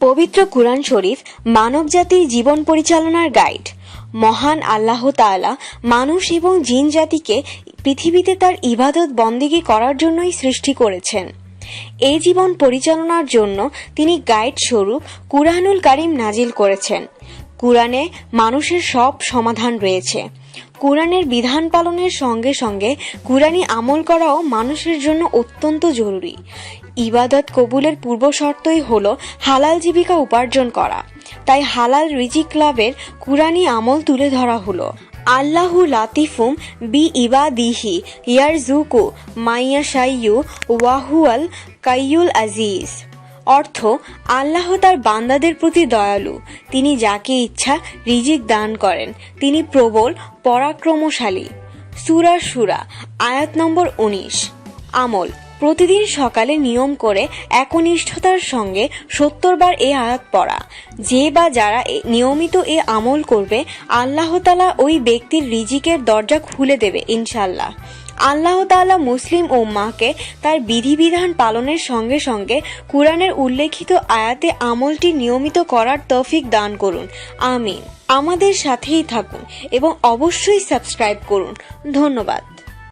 পবিত্র কুরআন শরীফ মানবজাতির জীবন পরিচালনার গাইড। মহান আল্লাহ তাআলা মানুষ এবং জিন জাতিকে পৃথিবীতে তার ইবাদত বন্দেগী করার জন্যই সৃষ্টি করেছেন। এই জীবন পরিচালনার জন্য তিনি গাইড স্বরূপ কুরআনুল কারীম নাজিল করেছেন। কুরআনে মানুষের সব সমাধান রয়েছে। কুরআনের বিধান পালনের সঙ্গে সঙ্গে কুরআনি আমল করাও মানুষের জন্য অত্যন্ত জরুরি। ইবাদত কবুলের পূর্ব শর্তই হল হালাল জীবিকা উপার্জন করা। তাই হালাল রিজিক লাভের কুরআনি আমল তুলে ধরা হলো। আল্লাহু লাতিফুম বি ইবাদিহি ইয়ারজুকু মাইয়াশাইয়ু ওয়াহুয়াল কাইয়ুল আজিজ। অর্থ, আল্লাহ তার বান্দাদের প্রতি দয়ালু, তিনি যাকে ইচ্ছা রিজিক দান করেন, তিনি প্রবল পরাক্রমশালী। সূরা শুরা আয়াত নম্বর 19। আমল: প্রতিদিন সকালে নিয়ম করে একনিষ্ঠতার সঙ্গে 70 বার এ আয়াত পড়া। যে বা যারা নিয়মিত এ আমল করবে, আল্লাহ তাআলা ওই ব্যক্তির রিজিকের দরজা খুলে দেবে ইনশাআল্লাহ। আল্লাহ তাআলা মুসলিম উম্মাহকে তার বিধিবিধান পালনের সঙ্গে সঙ্গে কুরআনের উল্লেখিত আয়াতে আমলটি নিয়মিত করার তৌফিক দান করুন। আমিন। আমাদের সাথেই থাকুন এবং অবশ্যই সাবস্ক্রাইব করুন। ধন্যবাদ।